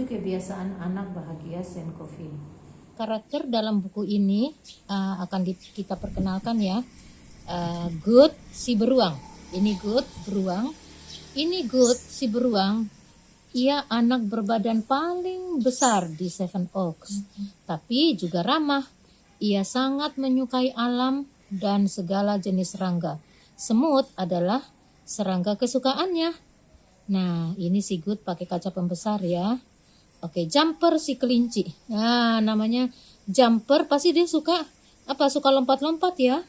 Kebiasaan anak bahagia Sen Coffee. Karakter dalam buku ini akan kita perkenalkan ya. Good si beruang. Ini Good beruang. Ini Good si beruang. Ia anak berbadan paling besar di Seven Oaks. Tapi juga ramah. Ia sangat menyukai alam dan segala jenis serangga. Semut adalah serangga kesukaannya. Nah, ini si Good pakai kaca pembesar ya. Oke, Jumper si kelinci. Nah, namanya Jumper pasti dia suka lompat-lompat ya.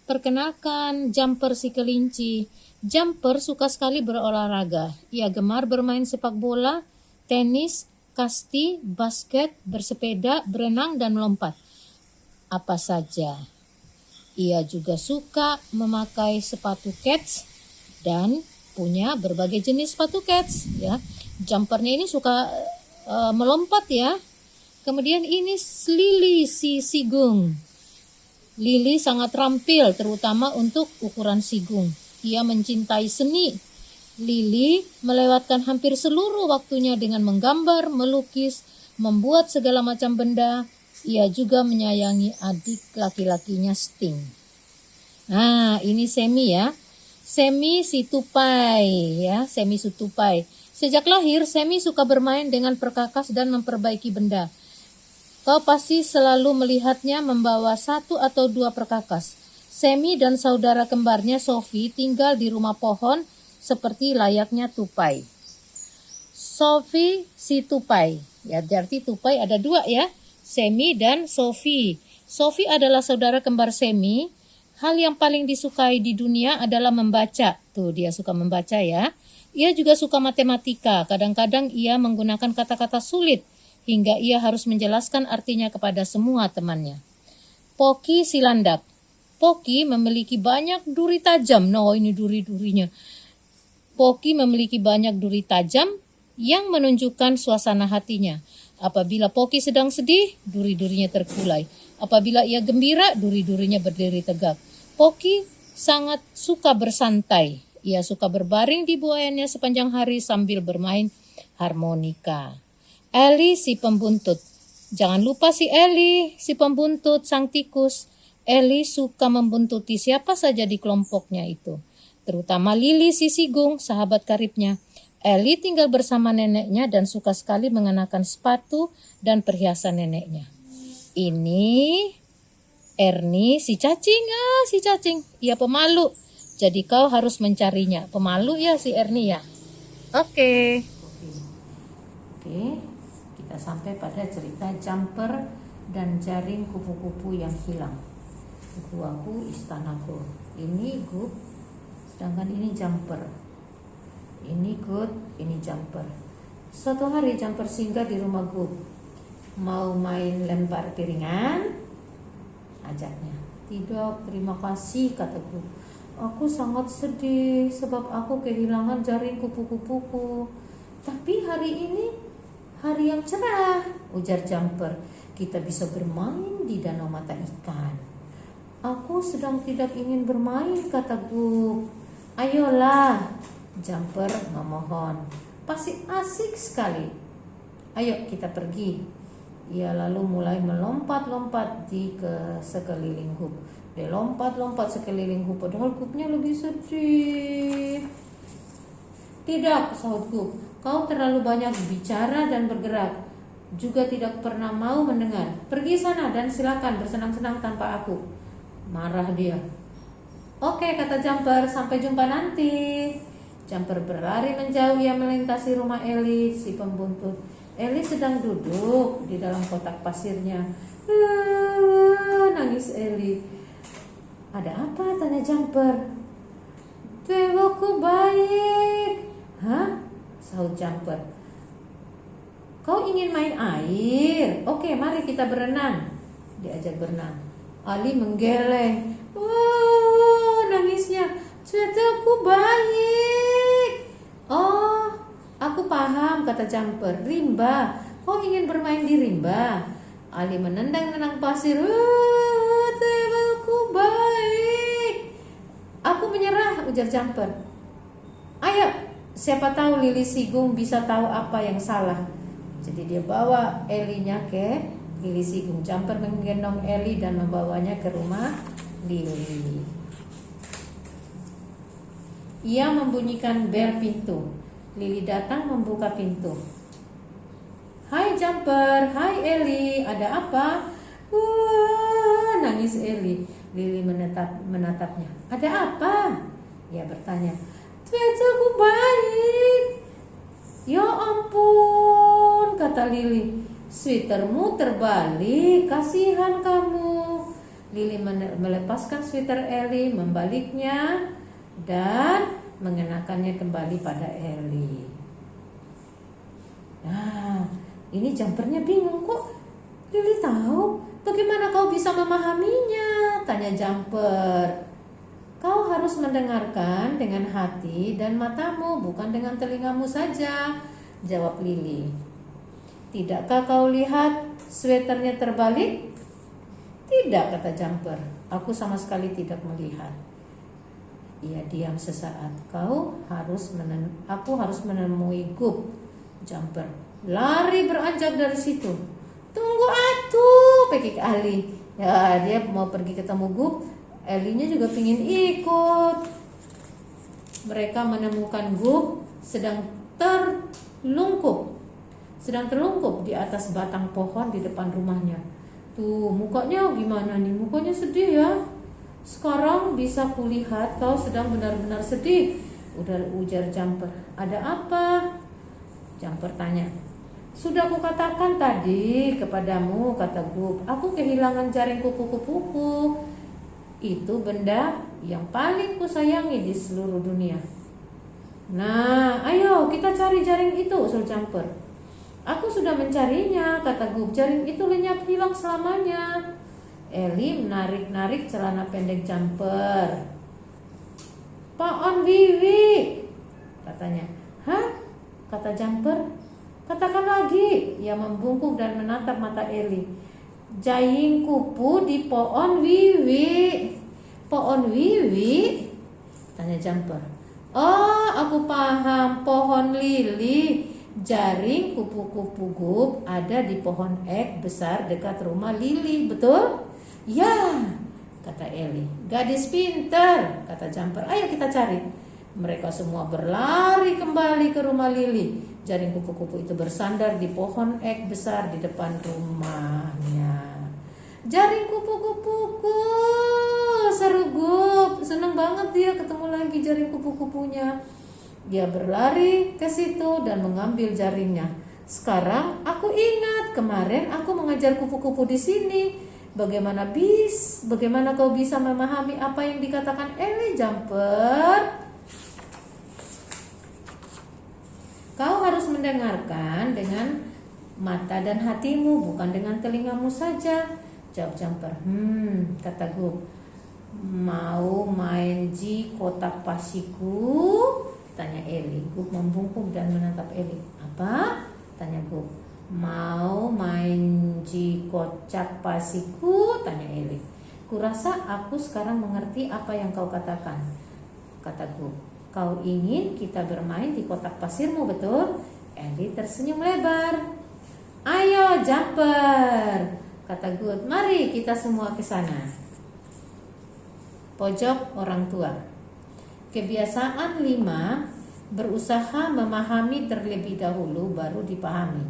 Perkenalkan Jumper si kelinci. Jumper suka sekali berolahraga. Ia gemar bermain sepak bola, tenis, kasti, basket, bersepeda, berenang dan melompat. Apa saja. Ia juga suka memakai sepatu kets dan punya berbagai jenis sepatu kets ya. Jumpernya ini suka melompat ya. Kemudian ini Lily si sigung. Lily sangat terampil terutama untuk ukuran sigung. Ia mencintai seni. Lily melewatkan hampir seluruh waktunya dengan menggambar, melukis, membuat segala macam benda. Ia juga menyayangi adik laki-lakinya Sting. Nah, ini Semi ya. Semi si tupai ya, Semi si tupai. Sejak lahir, Semi suka bermain dengan perkakas dan memperbaiki benda. Kau pasti selalu melihatnya membawa 1 atau 2 perkakas. Semi dan saudara kembarnya Sophie tinggal di rumah pohon seperti layaknya tupai. Sophie si tupai. Ya, berarti tupai ada 2 ya. Semi dan Sophie. Sophie adalah saudara kembar Semi. Hal yang paling disukai di dunia adalah membaca. Tuh, dia suka membaca ya. Ia juga suka matematika. Kadang-kadang ia menggunakan kata-kata sulit hingga ia harus menjelaskan artinya kepada semua temannya. Poki si landak. Poki memiliki banyak duri tajam. No, ini duri-durinya. Poki memiliki banyak duri tajam yang menunjukkan suasana hatinya. Apabila Poki sedang sedih, duri-durinya terkulai. Apabila ia gembira, duri-durinya berdiri tegak. Poki sangat suka bersantai. Ia suka berbaring di buayannya sepanjang hari sambil bermain harmonika. Ellie si pembuntut. Jangan lupa si Ellie, si pembuntut, sang tikus. Ellie suka membuntuti siapa saja di kelompoknya itu. Terutama Lily si sigung, sahabat karibnya. Ellie tinggal bersama neneknya dan suka sekali mengenakan sepatu dan perhiasan neneknya. Ini Ernie si cacing. Si cacing. Ia pemalu. Jadi kau harus mencarinya. Pemalu ya si Ernie ya. Oke, kita sampai pada cerita Jumper dan jaring kupu-kupu yang hilang. Guaku, istanaku. Ini Good, sedangkan ini Jumper. Ini Good, ini Jumper. Suatu hari Jumper singgah di rumah Good. Mau main lempar piringan? Ajaknya. Tidak, terima kasih, kata Good. Aku sangat sedih sebab aku kehilangan jaring kupu-kupuku. Tapi hari ini hari yang cerah, ujar Jumper. Kita bisa bermain di danau mata ikan. Aku sedang tidak ingin bermain, kata Gu. Ayolah, Jumper memohon. Pasti asik sekali. Ayo kita pergi. Ia lalu mulai melompat-lompat di sekeliling hub. Dia lompat-lompat sekeliling hub, padahal hubnya lebih sedih. Tidak, sahut Hub, kau terlalu banyak bicara dan bergerak. Juga tidak pernah mau mendengar. Pergi sana dan silakan bersenang-senang tanpa aku. Marah dia. Oke, kata Jumper, sampai jumpa nanti. Jumper berlari menjauh, ia melintasi rumah Ellie, si pembuntut. Ellie sedang duduk di dalam kotak pasirnya. Nangis Ellie. Ada apa? Tanya Jumper. Dewaku baik. Hah? Sahut Jumper. Kau ingin main air? Oke, mari kita berenang. Diajak berenang. Ali menggeleng. Nangisnya. Dewaku baik. Oh, aku paham, kata Jumper. Rimba. Kau ingin bermain di rimba? Ali menendang-nendang pasir. Dewaku baik. ujar Jumper. Ayo, siapa tahu Lili Sigung bisa tahu apa yang salah. Jadi dia bawa Ellie-nya ke Lili Sigung. Jumper menggendong Ellie dan membawanya ke rumah Lili. Ia membunyikan bel pintu. Lili datang membuka pintu. Hai Jumper, hai Ellie, ada apa? Wah, nangis Ellie. Lili menatapnya. Ada apa? Ia bertanya. Sweaterku baik. Ya ampun, kata Lili. Sweatermu terbalik, kasihan kamu. Lili melepaskan sweater Ellie, membaliknya dan mengenakannya kembali pada Ellie. Nah, ini Jumpernya bingung, kok Lili tahu? Bagaimana kau bisa memahaminya? Tanya Jumper. Kau harus mendengarkan dengan hati dan matamu, bukan dengan telingamu saja, jawab Lili. Tidakkah kau lihat sweaternya terbalik? Tidak, kata Jumper. Aku sama sekali tidak melihat. Ia diam sesaat. Aku harus menemui Gup. Jumper lari beranjak dari situ. Tunggu atuh, pekik Ali. Ya, dia mau pergi ketemu Gup. Ellie-nya juga pingin ikut. Mereka menemukan Gup sedang terlungkup di atas batang pohon di depan rumahnya. Tuh, mukanya gimana nih? Mukanya sedih ya. Sekarang bisa kulihat kau sedang benar-benar sedih, ujar Jumper. Ada apa? Jumper tanya. Sudah kukatakan tadi kepadamu, kata Gup. Aku kehilangan jaring kupu-kupuku. Itu benda yang paling kusayangi di seluruh dunia. Nah, ayo kita cari jaring itu, usul Jumper. Aku sudah mencarinya, kata Gup. Jaring itu lenyap hilang selamanya. Ellie menarik-narik celana pendek Jumper. Paon Wiwi, katanya. Hah? Kata Jumper. Katakan lagi. Ia membungkuk dan menatap mata Ellie. Jaring kupu di pohon Wiwi. Pohon Wiwi? Tanya Jumper. Oh, aku paham. Pohon lili. Jaring kupu-kupu Gup ada di pohon ek besar dekat rumah Lili, betul? Ya, kata Ellie. Gadis pintar, kata Jumper. Ayo kita cari. Mereka semua berlari kembali ke rumah Lili. Jaring kupu-kupu itu bersandar di pohon ek besar di depan rumahnya. Jaring kupu-kupuku, seru Gup. Senang banget dia ketemu lagi jaring kupu-kupunya. Dia berlari ke situ dan mengambil jaringnya. Sekarang aku ingat, kemarin aku mengajar kupu-kupu di sini. Bagaimana kau bisa memahami apa yang dikatakan Ellie, Jumper? Kau harus mendengarkan dengan mata dan hatimu, bukan dengan telingamu saja, jawab Jumper. Kata Gup. Mau main ji kotak pasiku? Tanya Ellie. Gup membungkuk dan menatap Ellie. Apa? Tanya Gup. Mau main ji kocak pasiku? Tanya Ellie. Kurasa aku sekarang mengerti apa yang kau katakan, kata Gup. Kau ingin kita bermain di kotak pasirmu, betul? Ellie tersenyum lebar. Ayo Jumper, kata Gup. Mari kita semua ke sana. Pojok orang tua. Kebiasaan 5, berusaha memahami terlebih dahulu baru dipahami.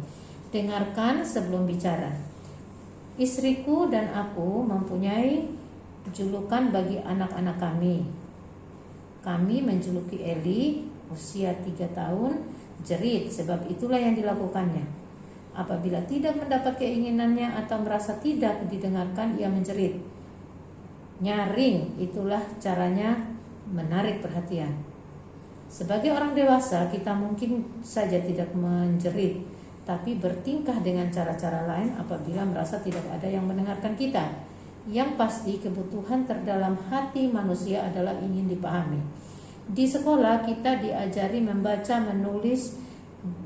Dengarkan sebelum bicara. Istriku dan aku mempunyai julukan bagi anak-anak kami. Kami menjuluki Ellie, usia 3 tahun, jerit, sebab itulah yang dilakukannya. Apabila tidak mendapat keinginannya atau merasa tidak didengarkan, ia menjerit. Nyaring, itulah caranya menarik perhatian. Sebagai orang dewasa, kita mungkin saja tidak menjerit, tapi bertingkah dengan cara-cara lain apabila merasa tidak ada yang mendengarkan kita. Yang pasti kebutuhan terdalam hati manusia adalah ingin dipahami. Di sekolah kita diajari membaca, menulis,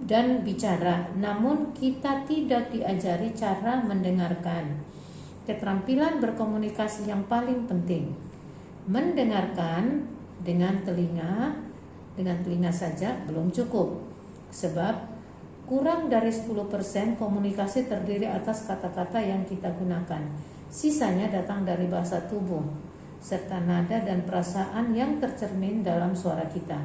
dan bicara, namun kita tidak diajari cara mendengarkan. Keterampilan berkomunikasi yang paling penting. Mendengarkan Dengan telinga saja belum cukup, sebab kurang dari 10% komunikasi terdiri atas kata-kata yang kita gunakan. Sisanya datang dari bahasa tubuh serta nada dan perasaan yang tercermin dalam suara kita.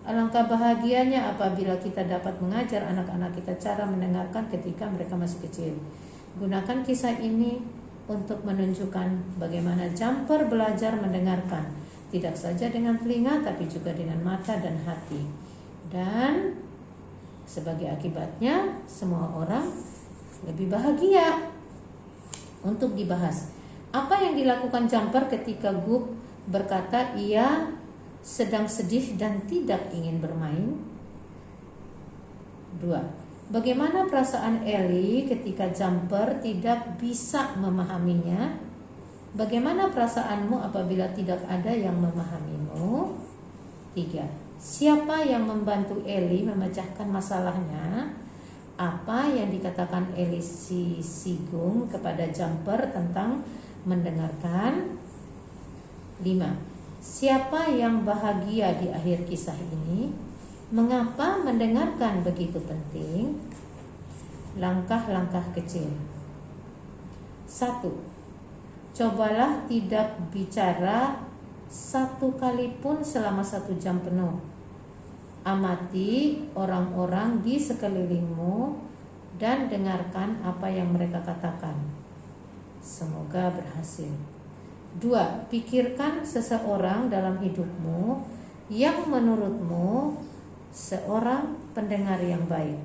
Alangkah bahagianya apabila kita dapat mengajar anak-anak kita cara mendengarkan ketika mereka masih kecil. Gunakan kisah ini untuk menunjukkan bagaimana Jumper belajar mendengarkan, tidak saja dengan telinga tapi juga dengan mata dan hati. Dan sebagai akibatnya semua orang lebih bahagia. Untuk dibahas, apa yang dilakukan Jumper ketika Gup berkata ia sedang sedih dan tidak ingin bermain? 2. Bagaimana perasaan Ellie ketika Jumper tidak bisa memahaminya? Bagaimana perasaanmu apabila tidak ada yang memahamimu? 3. Siapa yang membantu Ellie memecahkan masalahnya? Apa yang dikatakan Ellie Sigung kepada Jumper tentang mendengarkan? 5. Siapa yang bahagia di akhir kisah ini? Mengapa mendengarkan begitu penting? Langkah-langkah kecil. 1. Cobalah tidak bicara satu kali pun selama 1 jam penuh. Amati orang-orang di sekelilingmu dan dengarkan apa yang mereka katakan. Semoga berhasil. 2. Pikirkan seseorang dalam hidupmu yang menurutmu seorang pendengar yang baik.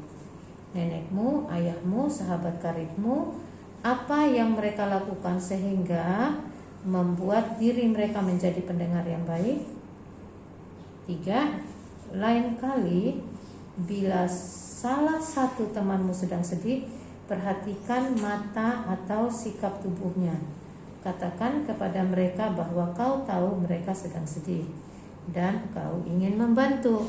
Nenekmu, ayahmu, sahabat karibmu, apa yang mereka lakukan sehingga membuat diri mereka menjadi pendengar yang baik. 3. Lain kali bila salah satu temanmu sedang sedih, perhatikan mata atau sikap tubuhnya. Katakan kepada mereka bahwa kau tahu mereka sedang sedih dan kau ingin membantu.